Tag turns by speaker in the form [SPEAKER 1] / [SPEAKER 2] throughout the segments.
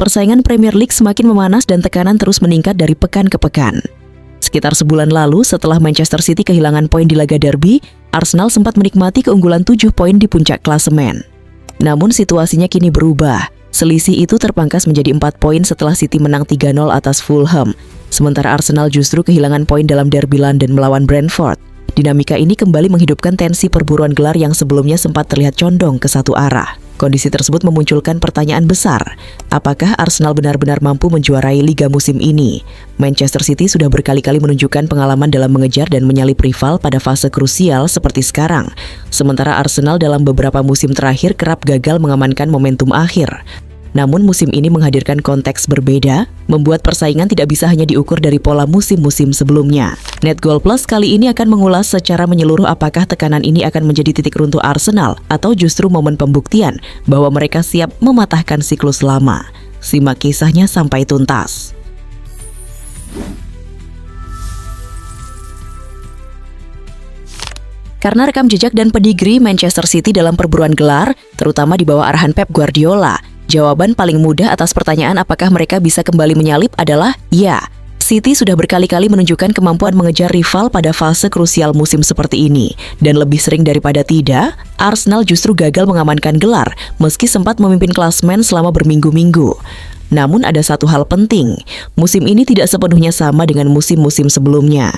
[SPEAKER 1] Persaingan Premier League semakin memanas dan tekanan terus meningkat dari pekan ke pekan. Sekitar sebulan lalu, setelah Manchester City kehilangan poin di laga derby, Arsenal sempat menikmati keunggulan 7 poin di puncak klasemen. Namun situasinya kini berubah. Selisih itu terpangkas menjadi 4 poin setelah City menang 3-0 atas Fulham. Sementara Arsenal justru kehilangan poin dalam derby London melawan Brentford. Dinamika ini kembali menghidupkan tensi perburuan gelar yang sebelumnya sempat terlihat condong ke satu arah. Kondisi tersebut memunculkan pertanyaan besar. Apakah Arsenal benar-benar mampu menjuarai liga musim ini? Manchester City sudah berkali-kali menunjukkan pengalaman dalam mengejar dan menyalip rival pada fase krusial seperti sekarang. Sementara Arsenal dalam beberapa musim terakhir kerap gagal mengamankan momentum akhir. Namun musim ini menghadirkan konteks berbeda, membuat persaingan tidak bisa hanya diukur dari pola musim-musim sebelumnya. Net Goal Plus kali ini akan mengulas secara menyeluruh apakah tekanan ini akan menjadi titik runtuh Arsenal atau justru momen pembuktian bahwa mereka siap mematahkan siklus lama. Simak kisahnya sampai tuntas. Karena rekam jejak dan pedigree Manchester City dalam perburuan gelar, terutama di bawah arahan Pep Guardiola, jawaban paling mudah atas pertanyaan apakah mereka bisa kembali menyalip adalah ya. City sudah berkali-kali menunjukkan kemampuan mengejar rival pada fase krusial musim seperti ini. Dan lebih sering daripada tidak, Arsenal justru gagal mengamankan gelar meski sempat memimpin klasemen selama berminggu-minggu. Namun ada satu hal penting, musim ini tidak sepenuhnya sama dengan musim-musim sebelumnya.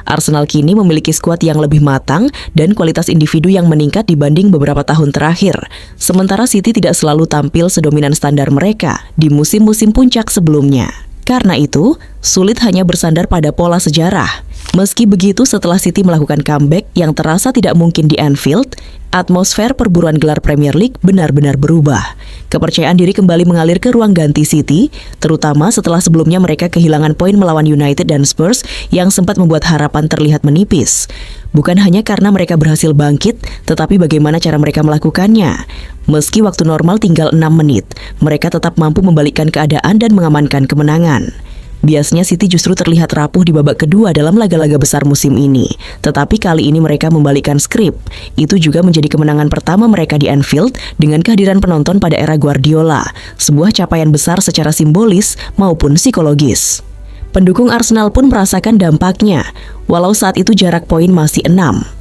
[SPEAKER 1] Arsenal kini memiliki skuad yang lebih matang dan kualitas individu yang meningkat dibanding beberapa tahun terakhir. Sementara City tidak selalu tampil sedominan standar mereka di musim-musim puncak sebelumnya. Karena itu, sulit hanya bersandar pada pola sejarah. Meski begitu, setelah City melakukan comeback yang terasa tidak mungkin di Anfield, atmosfer perburuan gelar Premier League benar-benar berubah. Kepercayaan diri kembali mengalir ke ruang ganti City, terutama setelah sebelumnya mereka kehilangan poin melawan United dan Spurs yang sempat membuat harapan terlihat menipis. Bukan hanya karena mereka berhasil bangkit, tetapi bagaimana cara mereka melakukannya. Meski waktu normal tinggal 6 menit, mereka tetap mampu membalikkan keadaan dan mengamankan kemenangan. Biasanya City justru terlihat rapuh di babak kedua dalam laga-laga besar musim ini. Tetapi kali ini mereka membalikkan skrip. Itu juga menjadi kemenangan pertama mereka di Anfield dengan kehadiran penonton pada era Guardiola. Sebuah capaian besar secara simbolis maupun psikologis. Pendukung Arsenal pun merasakan dampaknya, walau saat itu jarak poin masih 6.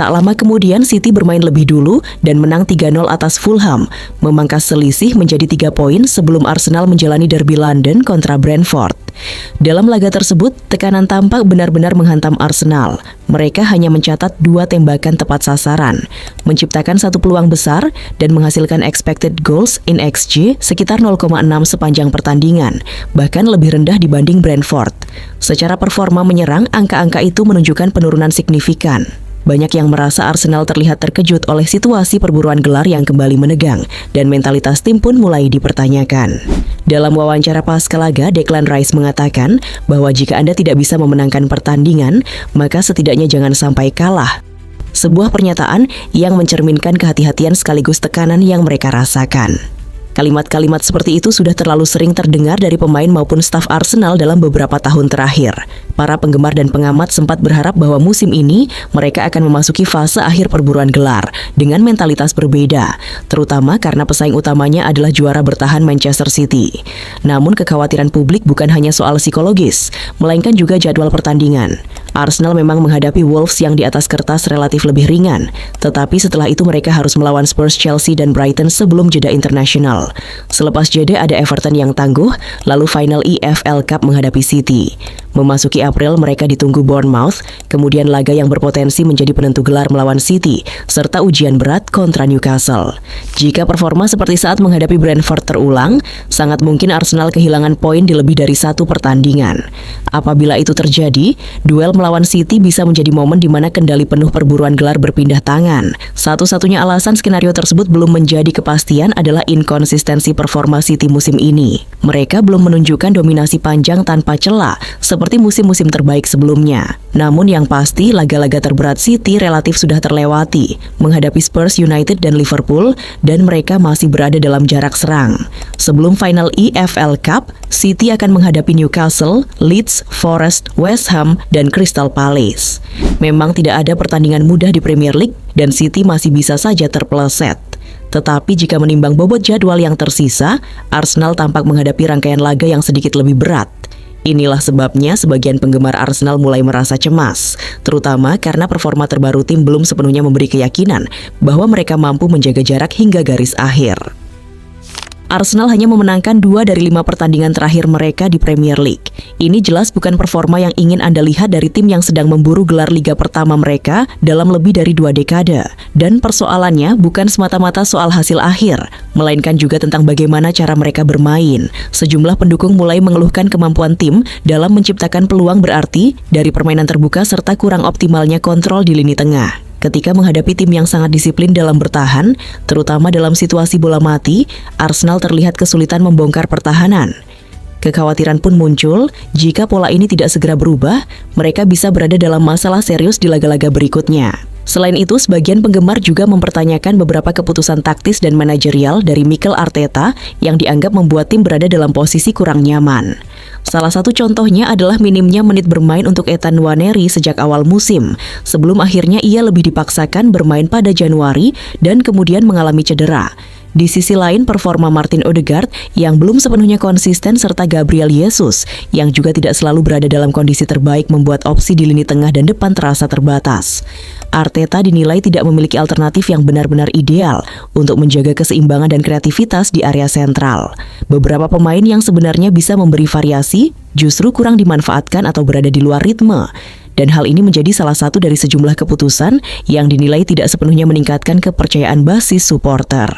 [SPEAKER 1] Tak lama kemudian City bermain lebih dulu dan menang 3-0 atas Fulham, memangkas selisih menjadi 3 poin sebelum Arsenal menjalani derby London kontra Brentford. Dalam laga tersebut, tekanan tampak benar-benar menghantam Arsenal. Mereka hanya mencatat 2 tembakan tepat sasaran, menciptakan 1 peluang besar, dan menghasilkan expected goals in XG sekitar 0,6 sepanjang pertandingan, bahkan lebih rendah dibanding Brentford. Secara performa menyerang, angka-angka itu menunjukkan penurunan signifikan. Banyak yang merasa Arsenal terlihat terkejut oleh situasi perburuan gelar yang kembali menegang, dan mentalitas tim pun mulai dipertanyakan. Dalam wawancara pasca laga, Declan Rice mengatakan bahwa jika Anda tidak bisa memenangkan pertandingan, maka setidaknya jangan sampai kalah. Sebuah pernyataan yang mencerminkan kehati-hatian sekaligus tekanan yang mereka rasakan. Kalimat-kalimat seperti itu sudah terlalu sering terdengar dari pemain maupun staf Arsenal dalam beberapa tahun terakhir. Para penggemar dan pengamat sempat berharap bahwa musim ini mereka akan memasuki fase akhir perburuan gelar dengan mentalitas berbeda, terutama karena pesaing utamanya adalah juara bertahan Manchester City. Namun kekhawatiran publik bukan hanya soal psikologis, melainkan juga jadwal pertandingan. Arsenal memang menghadapi Wolves yang di atas kertas relatif lebih ringan, tetapi setelah itu mereka harus melawan Spurs, Chelsea, dan Brighton sebelum jeda internasional. Selepas jeda ada Everton yang tangguh, lalu final EFL Cup menghadapi City. Memasuki April mereka ditunggu Bournemouth, kemudian laga yang berpotensi menjadi penentu gelar melawan City, serta ujian berat kontra Newcastle. Jika performa seperti saat menghadapi Brentford terulang, sangat mungkin Arsenal kehilangan poin di lebih dari 1 pertandingan. Apabila itu terjadi, duel melawan City bisa menjadi momen di mana kendali penuh perburuan gelar berpindah tangan. Satu-satunya alasan skenario tersebut belum menjadi kepastian adalah inkonsistensi performa City musim ini. Mereka belum menunjukkan dominasi panjang tanpa celah seperti musim-musim terbaik sebelumnya. Namun yang pasti, laga-laga terberat City relatif sudah terlewati, menghadapi Spurs, United, dan Liverpool, dan mereka masih berada dalam jarak serang. Sebelum final EFL Cup, City akan menghadapi Newcastle, Leeds, Forest, West Ham, dan Crystal Palace. Memang tidak ada pertandingan mudah di Premier League, dan City masih bisa saja terpeleset. Tetapi jika menimbang bobot jadwal yang tersisa, Arsenal tampak menghadapi rangkaian laga yang sedikit lebih berat. Inilah sebabnya sebagian penggemar Arsenal mulai merasa cemas, terutama karena performa terbaru tim belum sepenuhnya memberi keyakinan bahwa mereka mampu menjaga jarak hingga garis akhir. Arsenal hanya memenangkan 2 dari 5 pertandingan terakhir mereka di Premier League. Ini jelas bukan performa yang ingin Anda lihat dari tim yang sedang memburu gelar liga pertama mereka dalam lebih dari 2 dekade. Dan persoalannya bukan semata-mata soal hasil akhir, melainkan juga tentang bagaimana cara mereka bermain. Sejumlah pendukung mulai mengeluhkan kemampuan tim dalam menciptakan peluang berarti dari permainan terbuka serta kurang optimalnya kontrol di lini tengah. Ketika menghadapi tim yang sangat disiplin dalam bertahan, terutama dalam situasi bola mati, Arsenal terlihat kesulitan membongkar pertahanan. Kekhawatiran pun muncul, jika pola ini tidak segera berubah, mereka bisa berada dalam masalah serius di laga-laga berikutnya. Selain itu, sebagian penggemar juga mempertanyakan beberapa keputusan taktis dan manajerial dari Mikel Arteta yang dianggap membuat tim berada dalam posisi kurang nyaman. Salah satu contohnya adalah minimnya menit bermain untuk Ethan Nwaneri sejak awal musim, sebelum akhirnya ia lebih dipaksakan bermain pada Januari dan kemudian mengalami cedera. Di sisi lain, performa Martin Odegaard yang belum sepenuhnya konsisten serta Gabriel Jesus yang juga tidak selalu berada dalam kondisi terbaik membuat opsi di lini tengah dan depan terasa terbatas. Arteta dinilai tidak memiliki alternatif yang benar-benar ideal untuk menjaga keseimbangan dan kreativitas di area sentral. Beberapa pemain yang sebenarnya bisa memberi variasi justru kurang dimanfaatkan atau berada di luar ritme. Dan hal ini menjadi salah satu dari sejumlah keputusan yang dinilai tidak sepenuhnya meningkatkan kepercayaan basis supporter.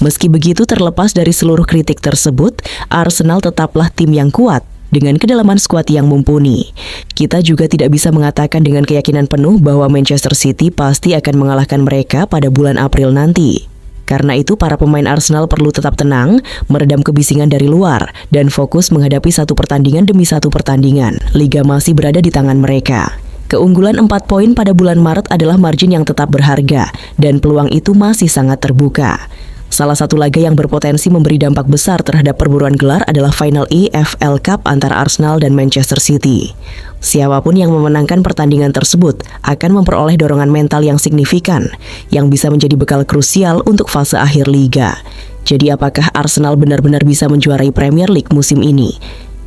[SPEAKER 1] Meski begitu, terlepas dari seluruh kritik tersebut, Arsenal tetaplah tim yang kuat dengan kedalaman skuad yang mumpuni. Kita juga tidak bisa mengatakan dengan keyakinan penuh bahwa Manchester City pasti akan mengalahkan mereka pada bulan April nanti. Karena itu, para pemain Arsenal perlu tetap tenang, meredam kebisingan dari luar, dan fokus menghadapi satu pertandingan demi satu pertandingan. Liga masih berada di tangan mereka. Keunggulan 4 poin pada bulan Maret adalah margin yang tetap berharga, dan peluang itu masih sangat terbuka. Salah satu laga yang berpotensi memberi dampak besar terhadap perburuan gelar adalah final EFL Cup antara Arsenal dan Manchester City. Siapapun yang memenangkan pertandingan tersebut akan memperoleh dorongan mental yang signifikan, yang bisa menjadi bekal krusial untuk fase akhir liga. Jadi apakah Arsenal benar-benar bisa menjuarai Premier League musim ini?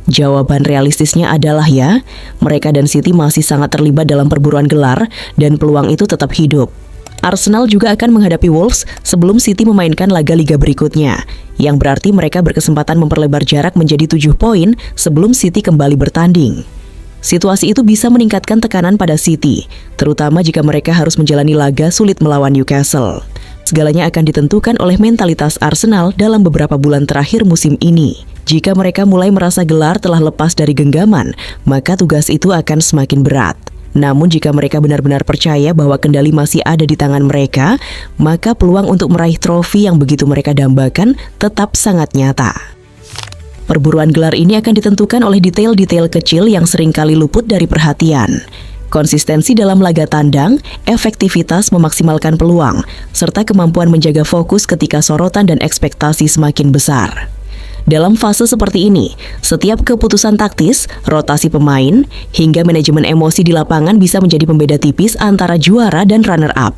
[SPEAKER 1] Jawaban realistisnya adalah ya, mereka dan City masih sangat terlibat dalam perburuan gelar dan peluang itu tetap hidup. Arsenal juga akan menghadapi Wolves sebelum City memainkan laga liga berikutnya, yang berarti mereka berkesempatan memperlebar jarak menjadi 7 poin sebelum City kembali bertanding. Situasi itu bisa meningkatkan tekanan pada City, terutama jika mereka harus menjalani laga sulit melawan Newcastle. Segalanya akan ditentukan oleh mentalitas Arsenal dalam beberapa bulan terakhir musim ini. Jika mereka mulai merasa gelar telah lepas dari genggaman, maka tugas itu akan semakin berat. Namun jika mereka benar-benar percaya bahwa kendali masih ada di tangan mereka, maka peluang untuk meraih trofi yang begitu mereka dambakan tetap sangat nyata. Perburuan gelar ini akan ditentukan oleh detail-detail kecil yang seringkali luput dari perhatian. Konsistensi dalam laga tandang, efektivitas memaksimalkan peluang, serta kemampuan menjaga fokus ketika sorotan dan ekspektasi semakin besar. Dalam fase seperti ini, setiap keputusan taktis, rotasi pemain, hingga manajemen emosi di lapangan bisa menjadi pembeda tipis antara juara dan runner-up.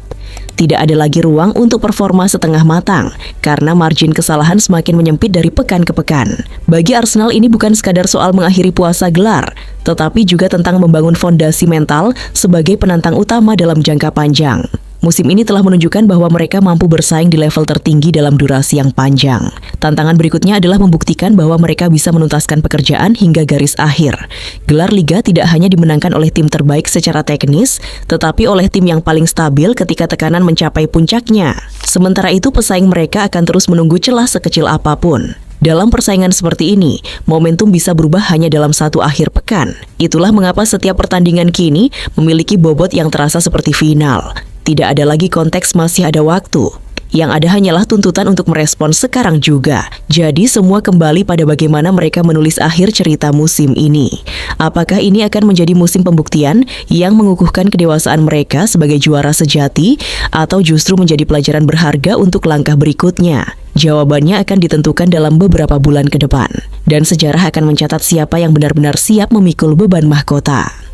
[SPEAKER 1] Tidak ada lagi ruang untuk performa setengah matang, karena margin kesalahan semakin menyempit dari pekan ke pekan. Bagi Arsenal ini bukan sekadar soal mengakhiri puasa gelar, tetapi juga tentang membangun fondasi mental sebagai penantang utama dalam jangka panjang. Musim ini telah menunjukkan bahwa mereka mampu bersaing di level tertinggi dalam durasi yang panjang. Tantangan berikutnya adalah membuktikan bahwa mereka bisa menuntaskan pekerjaan hingga garis akhir. Gelar liga tidak hanya dimenangkan oleh tim terbaik secara teknis, tetapi oleh tim yang paling stabil ketika tekanan mencapai puncaknya. Sementara itu, pesaing mereka akan terus menunggu celah sekecil apapun. Dalam persaingan seperti ini, momentum bisa berubah hanya dalam satu akhir pekan. Itulah mengapa setiap pertandingan kini memiliki bobot yang terasa seperti final. Tidak ada lagi konteks masih ada waktu. Yang ada hanyalah tuntutan untuk merespon sekarang juga. Jadi semua kembali pada bagaimana mereka menulis akhir cerita musim ini. Apakah ini akan menjadi musim pembuktian yang mengukuhkan kedewasaan mereka sebagai juara sejati, atau justru menjadi pelajaran berharga untuk langkah berikutnya? Jawabannya akan ditentukan dalam beberapa bulan ke depan. Dan sejarah akan mencatat siapa yang benar-benar siap memikul beban mahkota.